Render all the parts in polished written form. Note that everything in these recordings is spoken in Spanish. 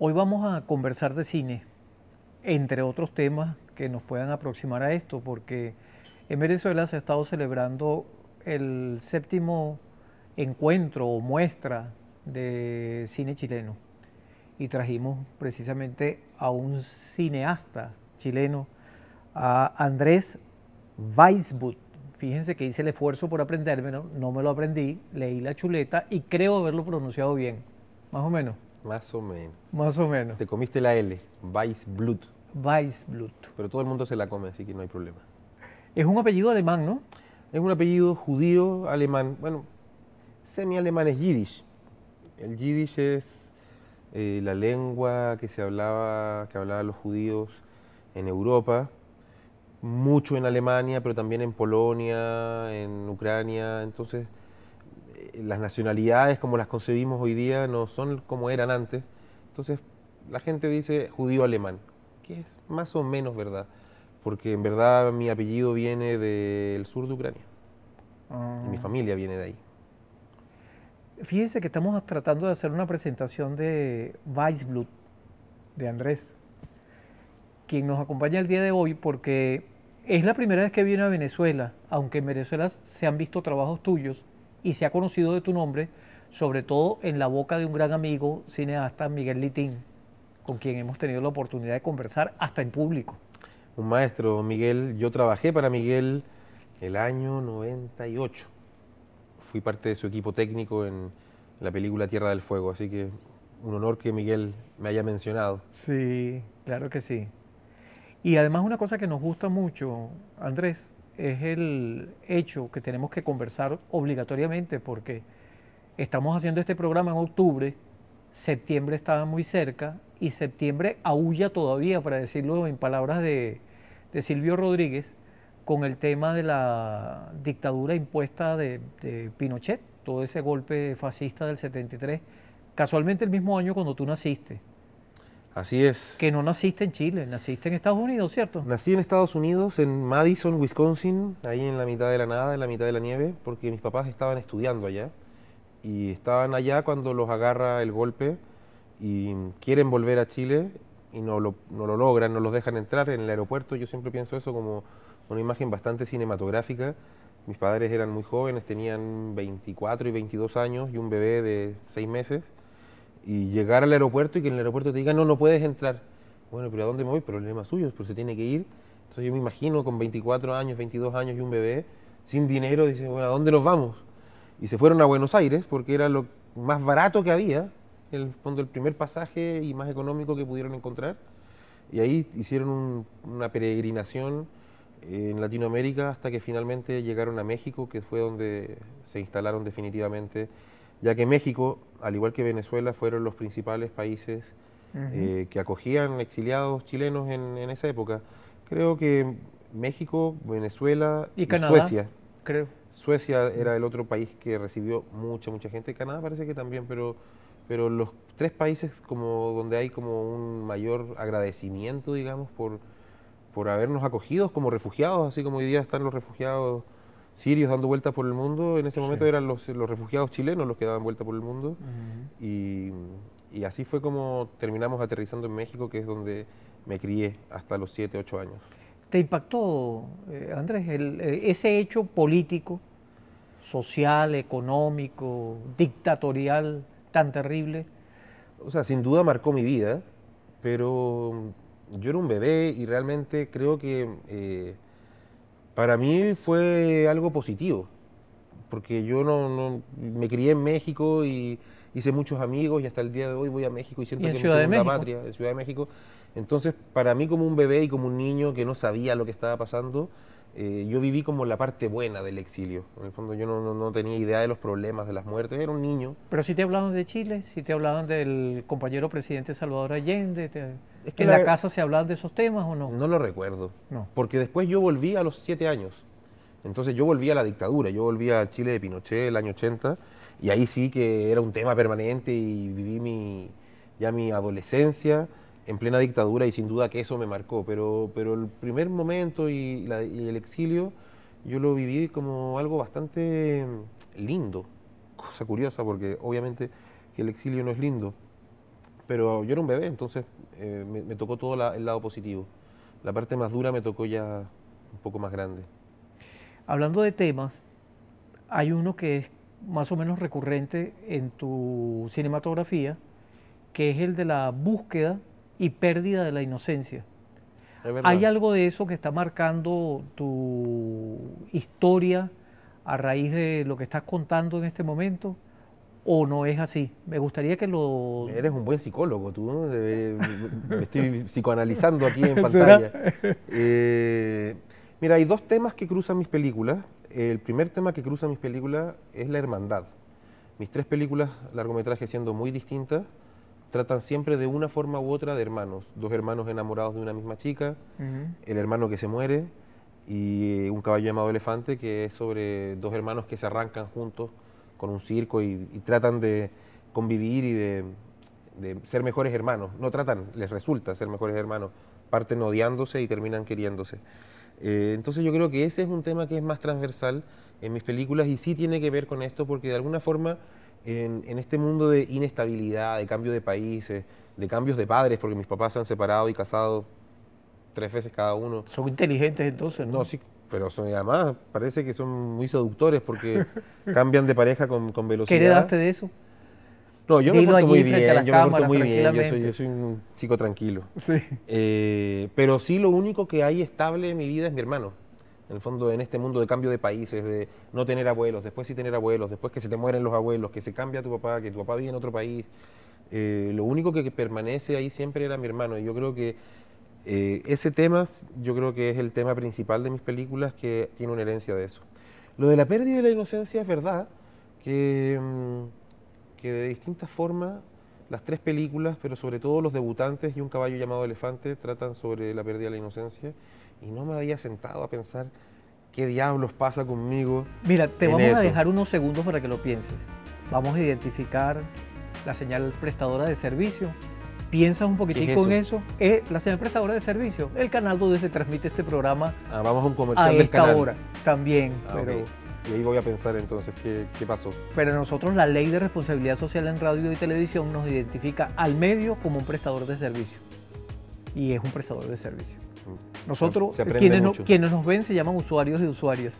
Hoy vamos a conversar de cine, entre otros temas que nos puedan aproximar a esto, porque en Venezuela se ha estado celebrando el séptimo encuentro o muestra de cine chileno y trajimos precisamente a un cineasta chileno, a Andrés Weisbud. Fíjense que hice el esfuerzo por aprendérmelo, no me lo aprendí, leí la chuleta y creo haberlo pronunciado bien, más o menos. Más o menos. Más o menos. Te comiste la L, Weissblut, Weissblut. pero todo el mundo se la come, así que no hay problema. Es un apellido alemán, ¿no? Es un apellido judío alemán, bueno, semi-alemán es Yiddish. El Yiddish es la lengua que hablaban los judíos en Europa, mucho en Alemania, pero también en Polonia, en Ucrania. Entonces, las nacionalidades como las concebimos hoy día no son como eran antes. Entonces, la gente dice judío alemán, que es más o menos verdad, porque en verdad mi apellido viene del sur de Ucrania y mi familia viene de ahí. Fíjense que estamos tratando de hacer una presentación de Weissblut, de Andrés, quien nos acompaña el día de hoy porque es la primera vez que viene a Venezuela, aunque en Venezuela se han visto trabajos tuyos y se ha conocido de tu nombre, sobre todo en la boca de un gran amigo cineasta, Miguel Litín, con quien hemos tenido la oportunidad de conversar hasta en público. Un maestro, Miguel, yo trabajé para Miguel el año 98. Fui parte de su equipo técnico en la película Tierra del Fuego, así que un honor que Miguel me haya mencionado. Sí, claro que sí. Y además una cosa que nos gusta mucho, Andrés, es el hecho que tenemos que conversar obligatoriamente porque estamos haciendo este programa en octubre, septiembre estaba muy cerca y septiembre aúlla todavía, para decirlo en palabras de Silvio Rodríguez, con el tema de la dictadura impuesta de Pinochet, todo ese golpe fascista del 73, casualmente el mismo año cuando tú naciste, Así es. que no naciste en Chile, naciste en Estados Unidos, ¿cierto? Nací en Estados Unidos, en Madison, Wisconsin, ahí en la mitad de la nada, en la mitad de la nieve, porque mis papás estaban estudiando allá y estaban allá cuando los agarra el golpe y quieren volver a Chile y no lo logran, no los dejan entrar en el aeropuerto. Yo siempre pienso eso como una imagen bastante cinematográfica. Mis padres eran muy jóvenes, tenían 24 y 22 años y un bebé de 6 meses. Y llegar al aeropuerto y que en el aeropuerto te digan, no, no puedes entrar. Bueno, pero ¿a dónde me voy? Problema suyo, pero se tiene que ir. Entonces yo me imagino con 24 años, 22 años y un bebé, sin dinero, dice, bueno, ¿a dónde nos vamos? Y se fueron a Buenos Aires porque era lo más barato que había, en el fondo el primer pasaje y más económico que pudieron encontrar. Y ahí hicieron una peregrinación en Latinoamérica hasta que finalmente llegaron a México, que fue donde se instalaron definitivamente, ya que México, al igual que Venezuela, fueron los principales países que acogían exiliados chilenos en esa época. Creo que México, Venezuela Y y Canadá, Suecia. creo. Suecia era el otro país que recibió mucha gente. Canadá parece que también, pero los tres países como donde hay como un mayor agradecimiento, digamos, por habernos acogidos como refugiados, así como hoy día están los refugiados sirios dando vueltas por el mundo, en ese Sí. momento eran los refugiados chilenos los que daban vueltas por el mundo. Ujú. Y, y así fue como terminamos aterrizando en México, que es donde me crié hasta los 7, 8 años. ¿Te impactó, Andrés, ese hecho político, social, económico, dictatorial tan terrible? O sea, sin duda marcó mi vida, pero yo era un bebé y realmente creo que para mí fue algo positivo, porque yo me crié en México y hice muchos amigos y hasta el día de hoy voy a México y ¿Y siento en que es mi Ciudad de segunda México? patria, en Ciudad de México. Entonces, para mí como un bebé y como un niño que no sabía lo que estaba pasando, yo viví como la parte buena del exilio. En el fondo yo no tenía idea de los problemas, de las muertes, era un niño. Pero si te hablaban de Chile, si te hablaban del compañero presidente Salvador Allende, Es que ¿en la casa se hablaban de esos temas o no? no lo recuerdo, No. porque después yo volví a los 7 años. Entonces yo volví a la dictadura, yo volví a Chile de Pinochet el año 80 y ahí sí que era un tema permanente y viví ya mi adolescencia en plena dictadura y sin duda que eso me marcó, pero el primer momento y el exilio yo lo viví como algo bastante lindo, cosa curiosa porque obviamente que el exilio no es lindo, pero yo era un bebé, entonces me tocó todo el lado positivo. La parte más dura me tocó ya un poco más grande. Hablando de temas, hay uno que es más o menos recurrente en tu cinematografía, que es el de la búsqueda y pérdida de la inocencia. Es ¿Hay verdad. algo de eso que está marcando tu historia a raíz de lo que estás contando en este momento? ¿O no es así? Me gustaría que lo... Eres un buen psicólogo, tú, ¿no? Me estoy psicoanalizando aquí en ¿Será? pantalla. Eh, Mira, hay dos temas que cruzan mis películas. El primer tema que cruza mis películas es la hermandad. Mis tres películas, largometrajes siendo muy distintas, tratan siempre de una forma u otra de hermanos. Dos hermanos enamorados de una misma chica, Ujú. el hermano que se muere y un caballo llamado Elefante, que es sobre dos hermanos que se arrancan juntos con un circo y tratan de convivir y de ser mejores hermanos. No tratan, les resulta ser mejores hermanos. Parten odiándose y terminan queriéndose. Entonces yo creo que ese es un tema que es más transversal en mis películas y sí tiene que ver con esto porque de alguna forma en este mundo de inestabilidad, de cambio de países, de cambios de padres, porque mis papás se han separado y casado 3 veces cada uno. Son inteligentes entonces, No, ¿no? sí, pero además parece que son muy seductores porque cambian de pareja con ¿Qué velocidad. heredaste de eso? No, yo me Dilo porto muy allí frente a bien, las yo me porto cámaras muy bien, yo tranquilamente. soy un chico tranquilo. Sí. Pero sí lo único que hay estable en mi vida es mi hermano. En el fondo, en este mundo de cambio de países, de no tener abuelos, después sí tener abuelos, después que se te mueren los abuelos, que se cambia tu papá, que tu papá vive en otro país. Lo único que permanece ahí siempre era mi hermano. Y yo creo que ese tema, yo creo que es el tema principal de mis películas, que tiene una herencia de eso. Lo de la pérdida de la inocencia es verdad, que, que de distintas formas las tres películas, pero sobre todo Los debutantes y Un caballo llamado Elefante, tratan sobre la pérdida de la inocencia. Y no me había sentado a pensar qué diablos pasa conmigo Mira, te en vamos a eso. dejar unos segundos para que lo pienses. Vamos a identificar la señal prestadora de servicio. Piensa un ¿Qué poquitín es con eso? eso. Es la señal prestadora de servicio, el canal donde se transmite este programa Ah, vamos a un a comercial del esta canal. hora también. Ah, ok. Y ahí voy a pensar entonces qué pasó. Pero nosotros la ley de responsabilidad social en radio y televisión nos identifica al medio como un prestador de servicio. Y es un prestador de servicio. Nosotros, Se aprende mucho. quienes nos ven se llaman usuarios y usuarias.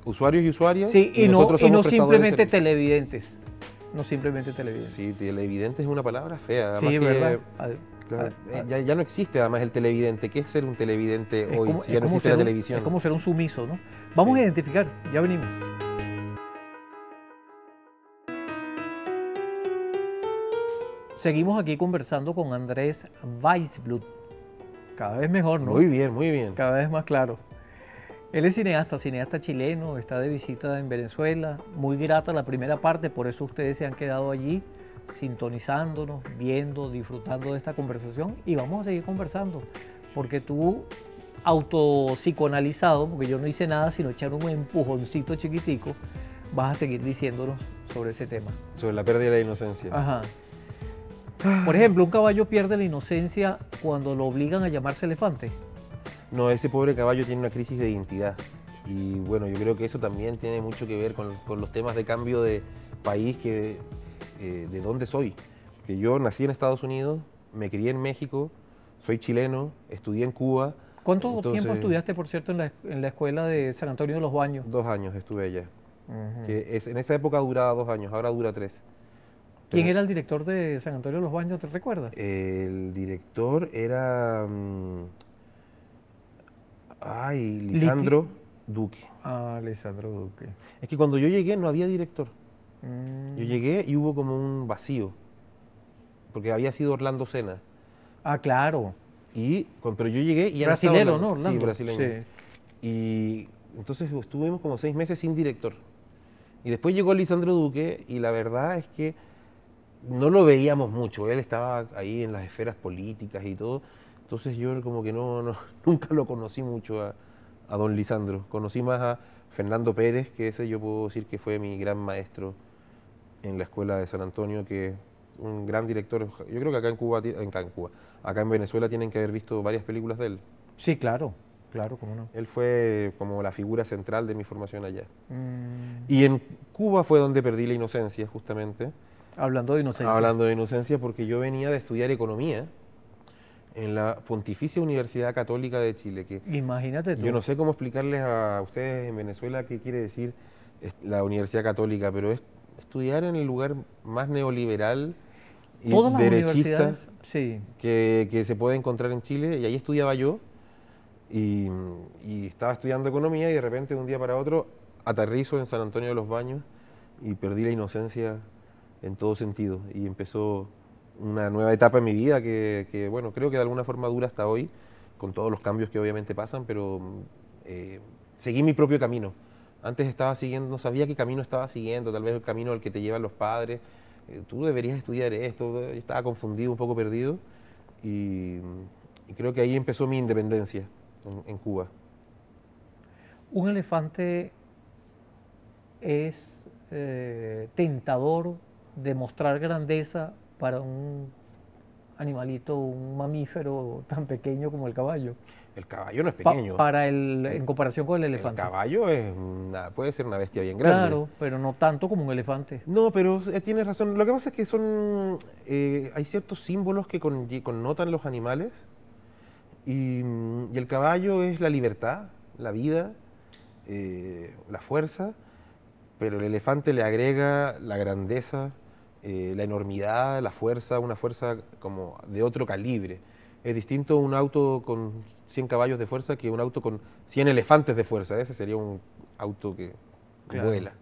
Usuarios y usuarias. Sí, y nosotros somos no prestadores de simplemente servicio. televidentes. No simplemente televidentes. Sí, televidente es una palabra fea. Además Sí, que ¿verdad? claro, ya no existe además el televidente. ¿Qué es ser un televidente hoy si ya no existe la televisión? Es como ser un sumiso, ¿no? Vamos Sí. a identificar, ya venimos. Seguimos aquí conversando con Andrés Weisblut. Cada vez mejor, ¿no? Muy bien, muy bien. Cada vez más claro. Él es cineasta chileno, está de visita en Venezuela. Muy grata la primera parte, por eso ustedes se han quedado allí sintonizándonos, viendo, disfrutando de esta conversación y vamos a seguir conversando, porque tú, autopsicoanalizado, porque yo no hice nada sino echar un empujoncito chiquitico, vas a seguir diciéndonos sobre ese tema. Sobre la pérdida de la inocencia. Ajá. Por ejemplo, un caballo pierde la inocencia cuando lo obligan a llamarse elefante. No, ese pobre caballo tiene una crisis de identidad. Y bueno, yo creo que eso también tiene mucho que ver con los temas de cambio de país, de dónde soy. Que yo nací en Estados Unidos, me crié en México, soy chileno, estudié en Cuba. ¿Cuánto Entonces, tiempo estudiaste, por cierto, en la escuela de San Antonio de los Baños? 2 años estuve allá. En esa época duraba 2 años, ahora dura 3. ¿Quién era el director de San Antonio de los Baños, te recuerdas? El director era Lisandro Duque. Ah, Alessandro Duque. Es que cuando yo llegué no había director. Mm. Yo llegué y hubo como un vacío, porque había sido Orlando Senna. Ah, claro. Pero yo llegué y ya Brasilero, no ¿no, estaba Orlando? Sí, brasileño. Sí. Y entonces estuvimos como 6 meses sin director. Y después llegó Lisandro Duque y la verdad es que no lo veíamos mucho. Él estaba ahí en las esferas políticas y todo. Entonces yo como que nunca lo conocí mucho a don Lisandro. Conocí más a Fernando Pérez, que ese yo puedo decir que fue mi gran maestro en la escuela de San Antonio, que un gran director. Yo creo que acá en Venezuela tienen que haber visto varias películas de él. Sí, claro, claro, cómo no. Él fue como la figura central de mi formación allá. Mm. Y en Cuba fue donde perdí la inocencia, justamente. Hablando de inocencia. hablando de inocencia, porque yo venía de estudiar economía en la Pontificia Universidad Católica de Chile, que Imagínate yo no tú. sé cómo explicarles a ustedes en Venezuela qué quiere decir la Universidad Católica, pero es estudiar en el lugar más neoliberal y Todas las derechista universidades, sí. que se puede encontrar en Chile, y ahí estudiaba yo, y, y estaba estudiando economía y de repente de un día para otro aterrizo en San Antonio de los Baños y perdí la inocencia en todo sentido, y empezó una nueva etapa en mi vida bueno, creo que de alguna forma dura hasta hoy, con todos los cambios que obviamente pasan, pero eh, seguí mi propio camino. Antes estaba siguiendo, no sabía qué camino estaba siguiendo, tal vez el camino al que te llevan los padres. Tú deberías estudiar esto. Yo estaba confundido, un poco perdido, y, y creo que ahí empezó mi independencia en Cuba. Un elefante es tentador de mostrar grandeza para un animalito, un mamífero tan pequeño como el caballo, El caballo no es pequeño. en comparación con el El elefante. caballo puede ser una bestia bien grande. Claro, pero no tanto como un elefante. No, pero tienes razón. Lo que pasa es que hay ciertos símbolos que connotan los animales, y el caballo es la libertad, la vida, la fuerza, pero el elefante le agrega la grandeza, la enormidad, la fuerza, una fuerza como de otro calibre. Es distinto un auto con 100 caballos de fuerza que un auto con 100 elefantes de fuerza. Ese sería un auto que Claro. vuela.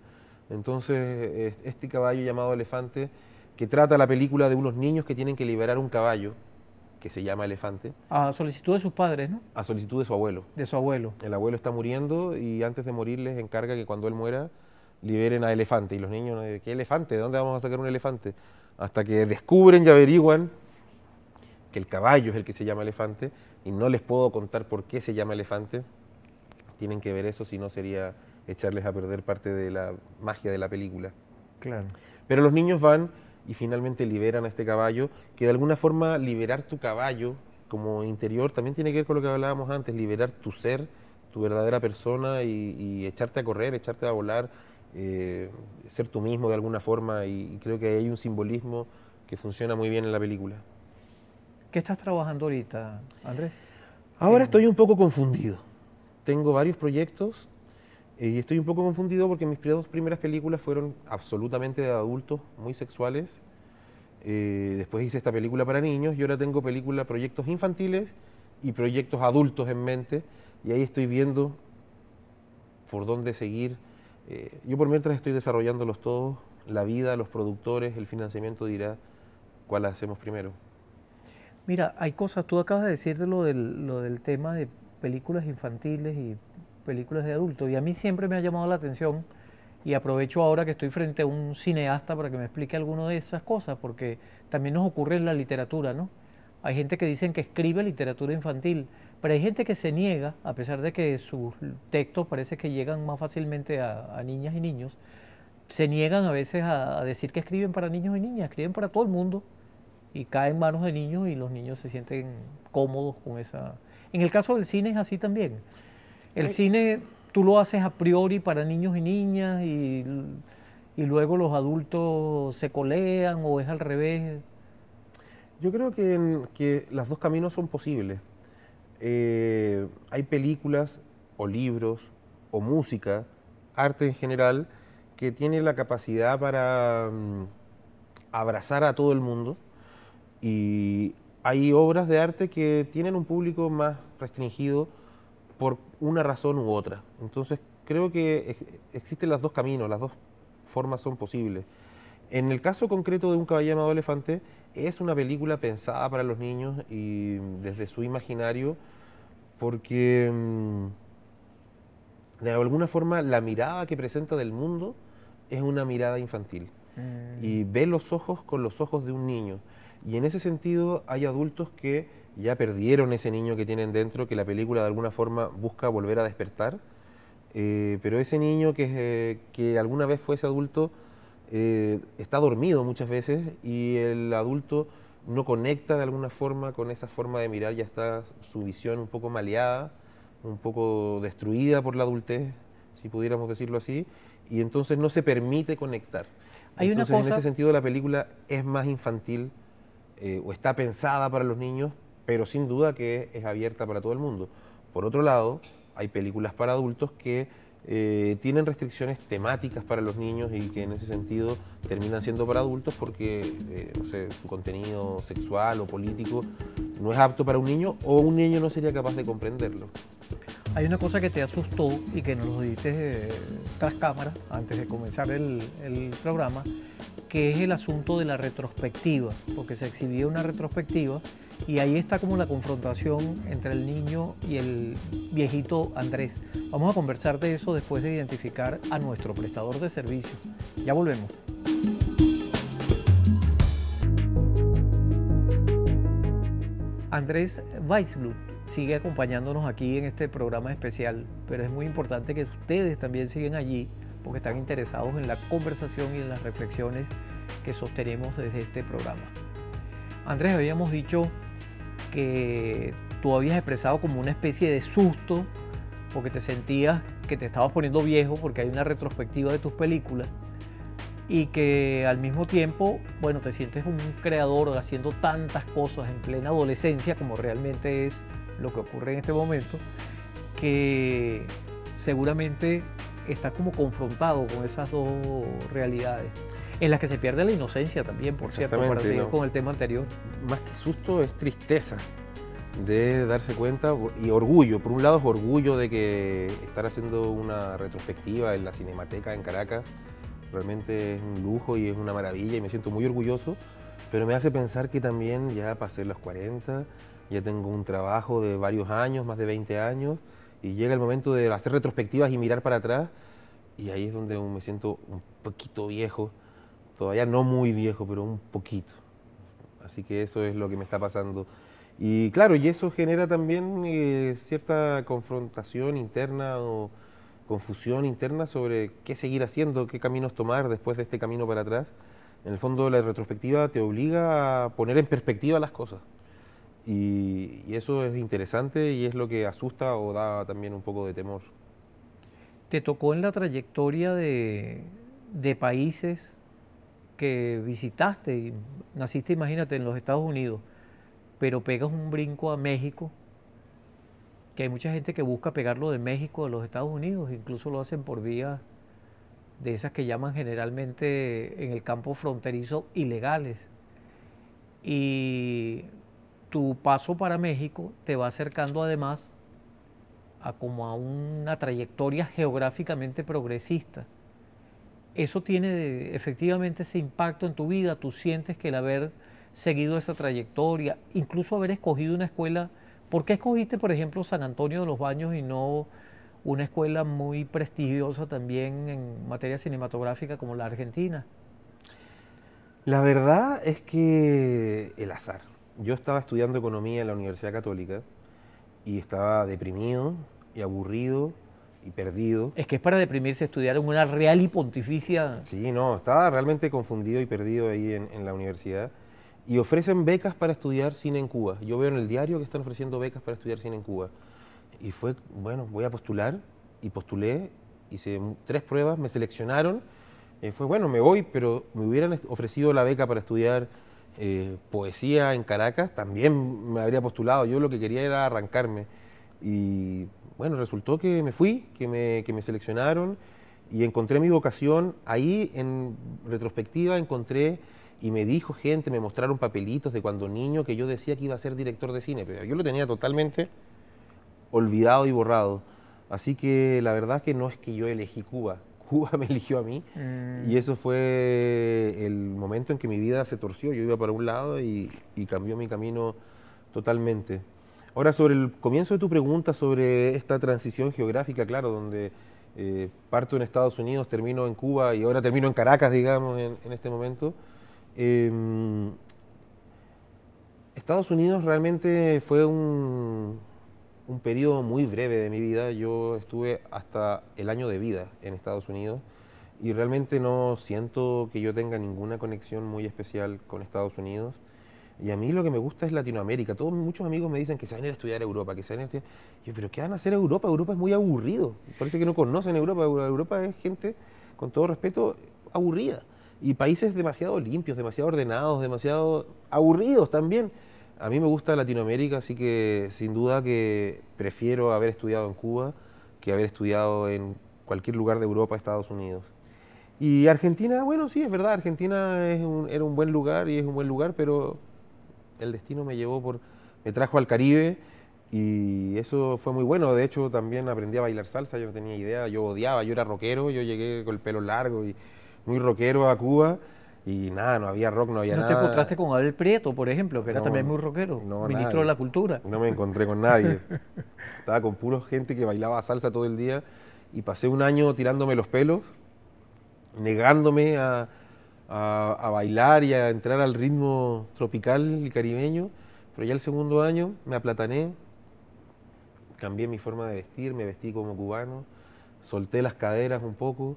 Entonces, este caballo llamado elefante, que trata la película de unos niños que tienen que liberar un caballo, que se llama Elefante, A solicitud de sus padres, ¿no? a solicitud de su abuelo. De su abuelo. El abuelo está muriendo y antes de morir les encarga que cuando él muera liberen a Elefante. Y los niños, ¿qué elefante? ¿De dónde vamos a sacar un elefante? Hasta que descubren y averiguan que el caballo es el que se llama Elefante, y no les puedo contar por qué se llama Elefante. Tienen que ver eso, si no sería echarles a perder parte de la magia de la película. Claro. Pero los niños van y finalmente liberan a este caballo, que de alguna forma liberar tu caballo como interior también tiene que ver con lo que hablábamos antes, liberar tu ser, tu verdadera persona, y echarte a correr, echarte a volar, ser tú mismo de alguna forma, y creo que hay un simbolismo que funciona muy bien en la película. ¿Qué estás trabajando ahorita, Andrés? Ahora estoy un poco confundido. Tengo varios proyectos, y estoy un poco confundido porque mis dos primeras películas fueron absolutamente de adultos, muy sexuales. Después hice esta película para niños y ahora tengo proyectos infantiles y proyectos adultos en mente, y ahí estoy viendo por dónde seguir. Yo por mientras estoy desarrollándolos todos, la vida, los productores, el financiamiento dirá cuál hacemos primero. Mira, hay cosas, tú acabas de decir de lo del tema de películas infantiles y películas de adultos, y a mí siempre me ha llamado la atención, y aprovecho ahora que estoy frente a un cineasta para que me explique alguna de esas cosas, porque también nos ocurre en la literatura, ¿no? Hay gente que dicen que escribe literatura infantil, pero hay gente que se niega, a pesar de que sus textos parece que llegan más fácilmente a niñas y niños, se niegan a veces a decir que escriben para niños y niñas, escriben para todo el mundo, y cae en manos de niños y los niños se sienten cómodos con esa... En el caso del cine es así también. El Eh, cine tú lo haces a priori para niños y niñas y luego los adultos se colean o es al revés. Yo creo que los dos caminos son posibles. Hay películas o libros o música, arte en general, que tiene la capacidad para abrazar a todo el mundo, y hay obras de arte que tienen un público más restringido por una razón u otra. Entonces creo que existen los dos caminos, las dos formas son posibles. En el caso concreto de Un caballo llamado Elefante, es una película pensada para los niños y desde su imaginario, porque de alguna forma la mirada que presenta del mundo es una mirada infantil Mm, y ve los ojos con los ojos de un niño. Y en ese sentido hay adultos que ya perdieron ese niño que tienen dentro, que la película de alguna forma busca volver a despertar, pero ese niño que alguna vez fue ese adulto está dormido muchas veces, y el adulto no conecta de alguna forma con esa forma de mirar, ya está su visión un poco maleada, un poco destruida por la adultez, si pudiéramos decirlo así, y entonces no se permite conectar. Hay una Entonces, en ese cosa, sentido, la película es más infantil o está pensada para los niños, pero sin duda que es abierta para todo el mundo. Por otro lado, hay películas para adultos que tienen restricciones temáticas para los niños y que en ese sentido terminan siendo para adultos porque, no sé, su contenido sexual o político no es apto para un niño o un niño no sería capaz de comprenderlo. hay una cosa que te asustó y que nos lo dijiste tras cámara, antes de comenzar el programa, que es el asunto de la retrospectiva, porque se exhibía una retrospectiva y ahí está como la confrontación entre el niño y el viejito Andrés. Vamos a conversar de eso después de identificar a nuestro prestador de servicio. Ya volvemos. Andrés Weisblut sigue acompañándonos aquí en este programa especial, pero es muy importante que ustedes también sigan allí porque están interesados en la conversación y en las reflexiones que sostenemos desde este programa. Andrés, habíamos dicho que tú habías expresado como una especie de susto porque te sentías que te estabas poniendo viejo porque hay una retrospectiva de tus películas y que al mismo tiempo, bueno, te sientes un creador haciendo tantas cosas en plena adolescencia, como realmente es lo que ocurre en este momento, que seguramente estás como confrontado con esas dos realidades, en las que se pierde la inocencia también, por cierto, para seguir ¿no? con el tema anterior. Más que susto es tristeza de darse cuenta y orgullo. Por un lado es orgullo de que estar haciendo una retrospectiva en la Cinemateca en Caracas realmente es un lujo y es una maravilla y me siento muy orgulloso, pero me hace pensar que también ya pasé los 40, ya tengo un trabajo de varios años, más de 20 años, y llega el momento de hacer retrospectivas y mirar para atrás, y ahí es donde me siento un poquito viejo, todavía no muy viejo, pero un poquito. Así que eso es lo que me está pasando. Y claro, y eso genera también cierta confrontación interna o confusión interna sobre qué seguir haciendo, qué caminos tomar después de este camino para atrás. En el fondo la retrospectiva te obliga a poner en perspectiva las cosas. Y eso es interesante y es lo que asusta o da también un poco de temor. ¿Te tocó en la trayectoria de países que visitaste? Y naciste, imagínate, en los Estados Unidos, pero pegas un brinco a México, que hay mucha gente que busca pegarlo de México a los Estados Unidos, incluso lo hacen por vías de esas que llaman generalmente en el campo fronterizo ilegales. Y tu paso para México te va acercando además a como a una trayectoria geográficamente progresista. Eso tiene efectivamente ese impacto en tu vida. Tú sientes que el haber seguido esa trayectoria, incluso haber escogido una escuela. ¿Por qué escogiste, por ejemplo, San Antonio de los Baños y no una escuela muy prestigiosa también en materia cinematográfica como la Argentina? La verdad es que el azar. Yo estaba estudiando economía en la Universidad Católica y estaba deprimido y aburrido y perdido. Es que es para deprimirse estudiar en una real y pontificia. Sí, no, estaba realmente confundido y perdido ahí en la universidad. Y ofrecen becas para estudiar cine en Cuba. Yo veo en el diario que están ofreciendo becas para estudiar cine en Cuba. Y fue, bueno, voy a postular. Y postulé, hice 3 pruebas, me seleccionaron. Fue, bueno, me voy, pero me hubieran ofrecido la beca para estudiar poesía en Caracas, también me habría postulado. Yo lo que quería era arrancarme. Y bueno, resultó que me fui, que me seleccionaron y encontré mi vocación. Ahí, en retrospectiva, encontré y me dijo gente, me mostraron papelitos de cuando niño que yo decía que iba a ser director de cine, pero yo lo tenía totalmente olvidado y borrado. Así que la verdad que no es que yo elegí Cuba, Cuba me eligió a mí y eso fue el momento en que mi vida se torció. Yo iba para un lado y cambió mi camino totalmente. Ahora, sobre el comienzo de tu pregunta sobre esta transición geográfica, claro, donde parto en Estados Unidos, termino en Cuba y ahora termino en Caracas, digamos, en este momento. Estados Unidos realmente fue un periodo muy breve de mi vida. Yo estuve hasta el año de vida en Estados Unidos y realmente no siento que yo tenga ninguna conexión muy especial con Estados Unidos. Y a mí lo que me gusta es Latinoamérica. Muchos amigos me dicen que se van a ir a estudiar a Europa, que se van a ir a estudiar. Yo, ¿pero qué van a hacer a Europa? Europa es muy aburrido. Parece que no conocen Europa. Europa es gente, con todo respeto, aburrida. y países demasiado limpios, demasiado ordenados, demasiado aburridos también. A mí me gusta Latinoamérica, así que sin duda que prefiero haber estudiado en Cuba que haber estudiado en cualquier lugar de Europa, Estados Unidos. Y Argentina, bueno, sí, es verdad, Argentina era un buen lugar y es un buen lugar, pero el destino me trajo al Caribe y eso fue muy bueno. De hecho, también aprendí a bailar salsa, yo no tenía idea, yo odiaba, yo era rockero, yo llegué con el pelo largo y muy rockero a Cuba y nada, no había rock, no había ¿No te nada. encontraste con Abel Prieto, por ejemplo, que era también No, muy rockero, no, ministro de nadie. la Cultura? No me encontré con nadie. Estaba con puro gente que bailaba salsa todo el día y pasé un año tirándome los pelos, negándome a bailar y a entrar al ritmo tropical y caribeño, pero ya el segundo año me aplatané, cambié mi forma de vestir, me vestí como cubano, solté las caderas un poco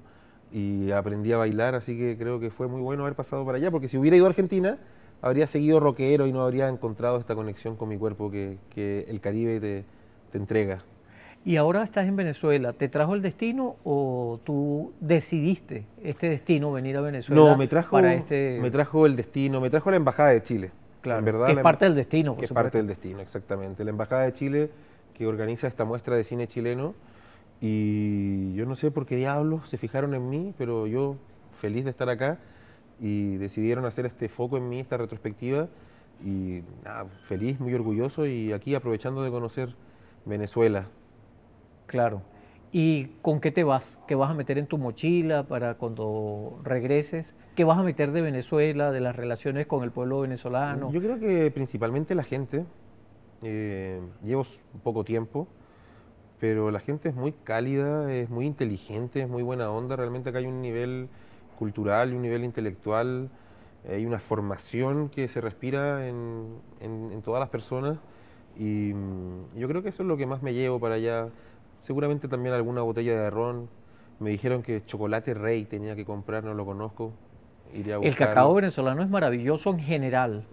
y aprendí a bailar, así que creo que fue muy bueno haber pasado para allá, porque si hubiera ido a Argentina, habría seguido rockero y no habría encontrado esta conexión con mi cuerpo que el Caribe te entrega. Y ahora estás en Venezuela. ¿Te trajo el destino o tú decidiste este destino, venir a No, Venezuela para me este, trajo el destino, me trajo la Embajada de Chile. En claro, que verdad, es parte del destino, que por es parte supuesto? del destino, exactamente. La Embajada de Chile que organiza esta muestra de cine chileno y yo no sé por qué diablos se fijaron en mí, pero yo feliz de estar acá y decidieron hacer este foco en mí, esta retrospectiva y nada, feliz, muy orgulloso y aquí aprovechando de conocer Venezuela. Claro. ¿Y con qué te vas? ¿Qué vas a meter en tu mochila para cuando regreses? ¿Qué vas a meter de Venezuela, de las relaciones con el pueblo venezolano? Yo creo que principalmente la gente, llevo poco tiempo, pero la gente es muy cálida, es muy inteligente, es muy buena onda. Realmente acá hay un nivel cultural y un nivel intelectual, hay una formación que se respira en todas las personas y yo creo que eso es lo que más me llevo para allá. Seguramente también alguna botella de ron. Me dijeron que chocolate rey tenía que comprar, no lo conozco, iré a El cacao buscarlo. venezolano es maravilloso en general.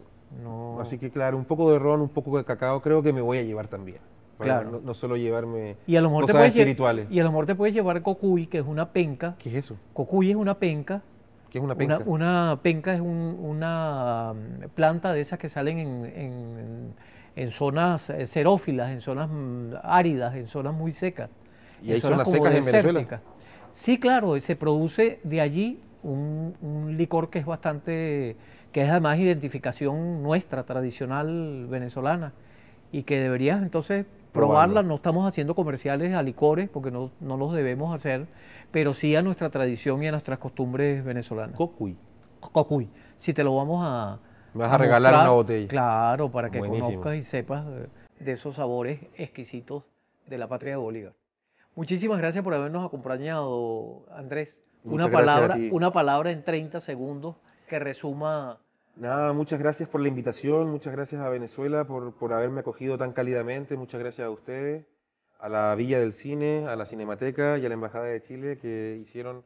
Así No, que claro, un poco de ron, un poco de cacao, creo que me voy a llevar también. Para claro. no solo llevarme Y a lo mejor te cosas puedes, espirituales. y a lo mejor te puedes llevar cocuy, que es una penca. ¿Qué es eso? Cocuy es una penca. ¿Qué es una penca? Una penca es una planta de esas que salen en zonas xerófilas, en zonas áridas, en zonas muy secas, ¿Y en hay zonas zonas como secas en Venezuela? desérticas. Sí, claro, se produce de allí un licor que es bastante, que es además identificación nuestra, tradicional venezolana, y que deberías entonces probarla. Probarlo. No estamos haciendo comerciales a licores porque no los debemos hacer, pero sí a nuestra tradición y a nuestras costumbres venezolanas. Cocuy. Cocuy, si te lo vamos Me vas a a regalar una mostrar, botella. claro, para que Buenísimo. conozcas y sepas de esos sabores exquisitos de la patria de Bolívar. Muchísimas gracias por habernos acompañado, Andrés. Muchas gracias a ti. Una palabra en 30 segundos que resuma. Nada, muchas gracias por la invitación, muchas gracias a Venezuela por haberme acogido tan cálidamente, muchas gracias a ustedes, a la Villa del Cine, a la Cinemateca y a la Embajada de Chile que hicieron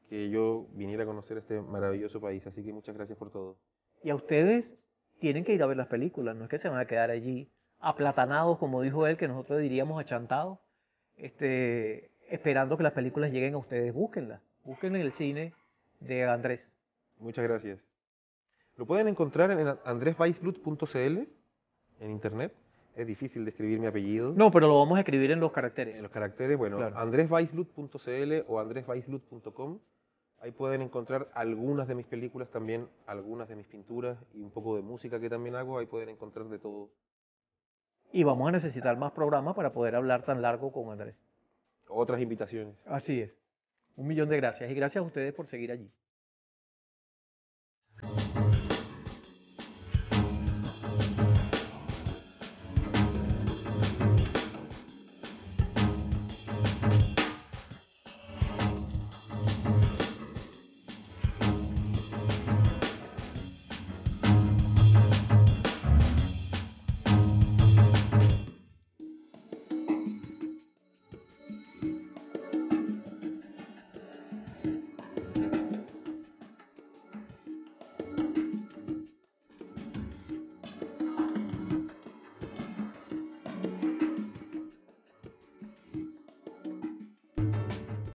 que yo viniera a conocer este maravilloso país. Así que muchas gracias por todo. Y a ustedes tienen que ir a ver las películas, no es que se van a quedar allí aplatanados, como dijo él, que nosotros diríamos achantados, esperando que las películas lleguen a ustedes. Búsquenlas, búsquenlas en el cine de Andrés. Muchas gracias. Lo pueden encontrar en andresweisblut.cl en internet. Es difícil de escribir mi apellido. No, pero lo vamos a escribir en los caracteres. En los caracteres, bueno, Claro. andresweisblut.cl o andresweisblut.com. Ahí pueden encontrar algunas de mis películas, también algunas de mis pinturas y un poco de música que también hago. Ahí pueden encontrar de todo. Y vamos a necesitar más programas para poder hablar tan largo con Andrés. Otras invitaciones. Así es. Un millón de gracias. Y gracias a ustedes por seguir allí.